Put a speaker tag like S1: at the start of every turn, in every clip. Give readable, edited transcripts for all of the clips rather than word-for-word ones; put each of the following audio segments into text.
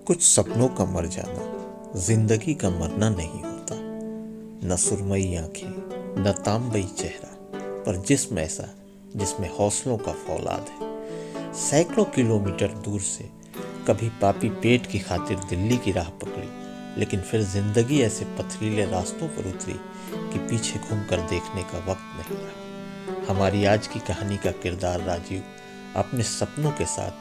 S1: कुछ सपनों का मर जाना जिंदगी का मरना नहीं होता। न सुरमई आंखें न तांबई चेहरा, पर जिस्म ऐसा जिसमें हौसलों का फौलाद है। सैकड़ों किलोमीटर दूर से कभी पापी पेट की खातिर दिल्ली की राह पकड़ी, लेकिन फिर जिंदगी ऐसे पथरीले रास्तों पर उतरी कि पीछे घूमकर देखने का वक्त नहीं रहा। हमारी आज की कहानी का किरदार राजीव अपने सपनों के साथ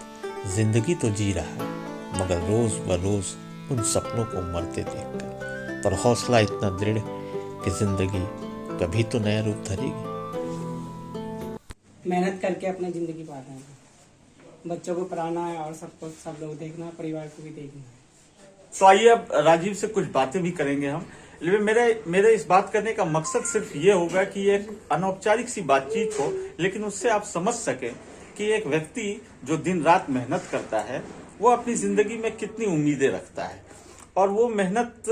S1: जिंदगी तो जी रहा है, मगर रोज ब रोज उन सपनों को मरते देखकर। पर हौसला इतना दृढ़ कि जिंदगी कभी तो नया रूप धरेगी।
S2: मेहनत करके अपनी जिंदगी पाना है, बच्चों को पढ़ाना है और सब लोग देखना, परिवार को भी देखना है।
S3: तो आइए अब राजीव से कुछ बातें भी करेंगे हम। लेकिन मेरे इस बात करने का मकसद सिर्फ ये होगा कि एक अनौपचारिक सी बातचीत हो, लेकिन उससे आप समझ सके कि एक व्यक्ति जो दिन रात मेहनत करता है वो अपनी जिंदगी में कितनी उम्मीदें रखता है, और वो मेहनत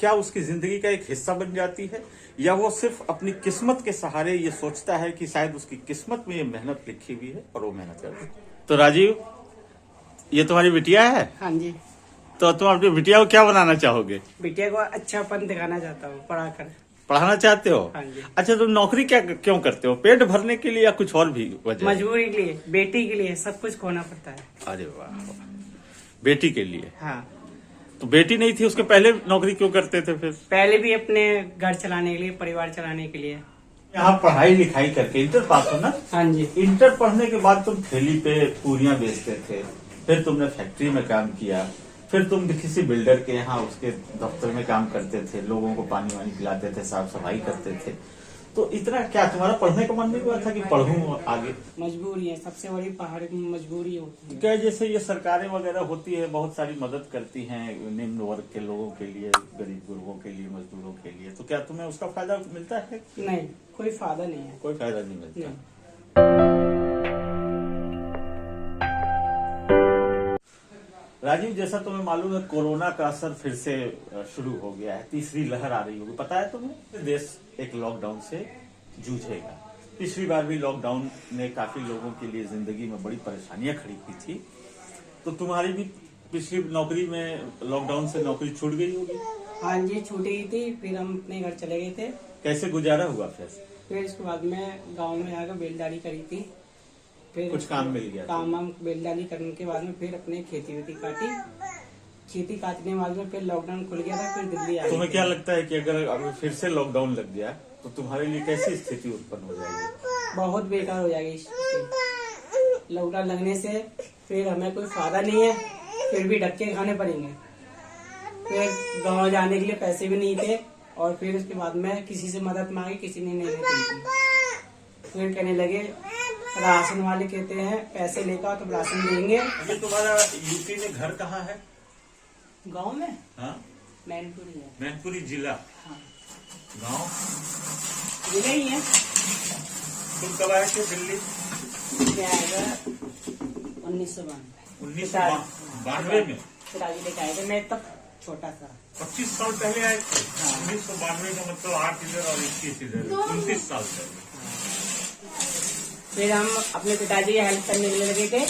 S3: क्या उसकी जिंदगी का एक हिस्सा बन जाती है, या वो सिर्फ अपनी किस्मत के सहारे ये सोचता है कि शायद उसकी किस्मत में ये मेहनत लिखी हुई है और वो मेहनत करता है। तो राजीव, ये तुम्हारी बिटिया है?
S2: हाँ जी।
S3: तो तुम अपनी बिटिया को क्या बनाना चाहोगे?
S2: बिटिया को अच्छापन दिखाना चाहता हूँ,
S3: पढ़ाना चाहते हो?
S2: हाँ जी।
S3: अच्छा, तुम नौकरी क्यों करते हो? पेट भरने के लिए या कुछ और भी वजह?
S2: मजबूरी के लिए, बेटी के लिए सब कुछ खोना पड़ता है।
S3: अरे वाह, बेटी के लिए।
S2: हाँ।
S3: तो बेटी नहीं थी उसके पहले नौकरी क्यों करते थे फिर?
S2: पहले भी अपने घर चलाने के लिए, परिवार चलाने के लिए।
S3: यहाँ पढ़ाई लिखाई करके इंटर पास हो ना?
S2: हाँ जी।
S3: इंटर पढ़ने के बाद तुम ठेली पे पूरियां बेचते थे, फिर तुमने फैक्ट्री में काम किया, फिर तुम किसी बिल्डर के यहाँ उसके दफ्तर में काम करते थे, लोगों को पानी वानी पिलाते थे, साफ सफाई करते थे। तो इतना क्या तुम्हारा पढ़ने का मन नहीं हुआ था कि पढ़ूं आगे?
S2: मजबूरी है, सबसे बड़ी पहाड़ की मजबूरी होती है।
S3: क्या जैसे ये सरकारें वगैरह होती है, बहुत सारी मदद करती हैं निम्न वर्ग के लोगों के लिए, गरीब गुरबों के लिए, मजदूरों के लिए, तो क्या तुम्हें उसका फायदा मिलता है?
S2: नहीं, कोई फायदा नहीं है।
S3: कोई फायदा नहीं मिलता।
S2: नहीं।
S3: राजीव, जैसा तुम्हें मालूम है कोरोना का असर फिर से शुरू हो गया है, तीसरी लहर आ रही होगी, पता है तुम्हें? देश एक लॉकडाउन से जूझेगा। पिछली बार भी लॉकडाउन ने काफी लोगों के लिए जिंदगी में बड़ी परेशानियां खड़ी की थी। तो तुम्हारी भी पिछली नौकरी में लॉकडाउन से नौकरी छूट गई होगी?
S2: हाँ जी, छूट गई थी। फिर हम अपने घर चले गए थे।
S3: कैसे गुजारा हुआ
S2: फिर इसके बाद में गाँव में आकर बेलदारी करी थी। फिर
S3: कुछ काम मिल गया?
S2: काम बेलदारी करने के बाद में फिर अपने खेती वेती काटी। खेती काटने के बाद में फिर लॉकडाउन खुल गया था, फिर दिल्ली आ गए।
S3: तुम्हें क्या लगता है कि अगर फिर से लॉकडाउन लग गया तो तुम्हारे लिए कैसी स्थिति उत्पन्न हो जाएगी?
S2: बहुत बेकार हो जाएगी स्थिति। लॉकडाउन लगने से फिर हमें कोई फायदा नहीं है, फिर भी धक्के खाने पड़ेंगे। फिर गाँव जाने के लिए पैसे भी नहीं थे, और फिर उसके बाद में किसी से मदद मांगी, किसी ने नहीं दी। फिर कहने लगे, राशन वाले कहते हैं पैसे लेकर तो राशन देंगे।
S3: ये तुम्हारा यूपी में घर कहाँ है?
S2: गांव में?
S3: हाँ,
S2: मैनपुरी है।
S3: मैनपुरी जिला।
S2: हाँ।
S3: गाँव
S2: जिला ही है।
S3: तुम कब आए थे दिल्ली?
S2: क्या आएगा 1992।
S3: 1992 में?
S2: पिताजी लेके आए थे, मैं तब छोटा था।
S3: 25 साल पहले आए थे। 1992 का मतलब 8 इधर और 21 इधर, 29 साल पहले।
S2: फिर हम अपने पिताजी की हेल्प करने के लिए लगे थे,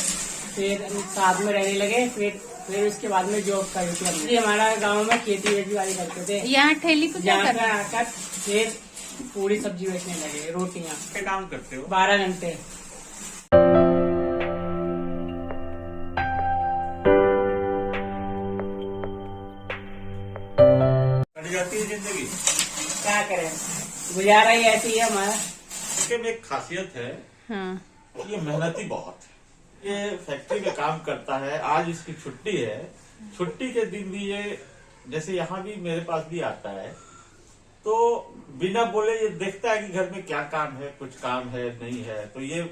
S2: फिर साथ में रहने लगे। फिर उसके बाद में जॉब करी थी। हमारा गांव में खेती वेती वाली करते थे।
S4: यहाँ ठेली को क्या
S2: यहाँ
S4: करते हैं?
S2: आकर फिर पूरी सब्जी बेचने लगे, रोटियां।
S3: क्या काम करते हो?
S2: 12 घंटे।
S3: कट जाती है जिंदगी।
S2: क्या करें, गुजारा ही ऐसी है हमारा।
S3: इसके में एक खासियत है,
S4: हाँ।
S3: ये मेहनती बहुत है। ये फैक्ट्री में काम करता है, आज इसकी छुट्टी है, छुट्टी के दिन भी ये, जैसे यहाँ भी मेरे पास भी आता है, तो बिना बोले ये देखता है कि घर में क्या काम है, कुछ काम है नहीं है। तो ये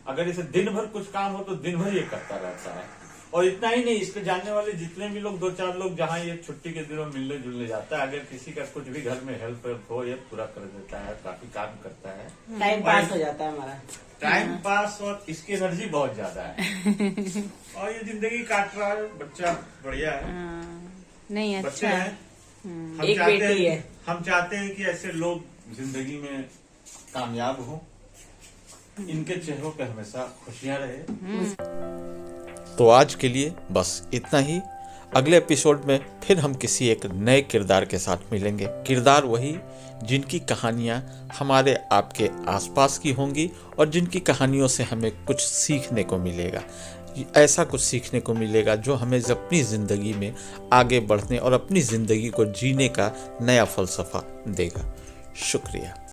S3: अगर इसे दिन भर कुछ काम हो तो दिन भर ये करता रहता है। और इतना ही नहीं, इसके जानने वाले जितने भी लोग, 2-4 लोग जहाँ ये छुट्टी के दिनों मिलने जुलने जाता है, अगर किसी का कुछ भी घर में हेल्प हो, ये पूरा कर देता है, काफी काम करता है।
S2: टाइम पास हो जाता है हमारा।
S3: टाइम पास, और इसकी एनर्जी बहुत ज्यादा है। और ये जिंदगी काट रहा है, बच्चा बढ़िया है।
S4: नहीं,
S3: बच्चे
S4: अच्छा
S3: हैं। हम
S2: एक
S3: चाहते
S2: बेटी
S3: हैं,
S2: है।
S3: हम चाहते हैं कि ऐसे लोग जिंदगी में कामयाब हों, इनके चेहरों पे हमेशा खुशियां रहे।
S1: तो आज के लिए बस इतना ही। अगले एपिसोड में फिर हम किसी एक नए किरदार के साथ मिलेंगे। किरदार वही जिनकी कहानियाँ हमारे आपके आसपास की होंगी और जिनकी कहानियों से हमें कुछ सीखने को मिलेगा। ऐसा कुछ सीखने को मिलेगा जो हमें अपनी ज़िंदगी में आगे बढ़ने और अपनी ज़िंदगी को जीने का नया फ़लसफ़ा देगा। शुक्रिया।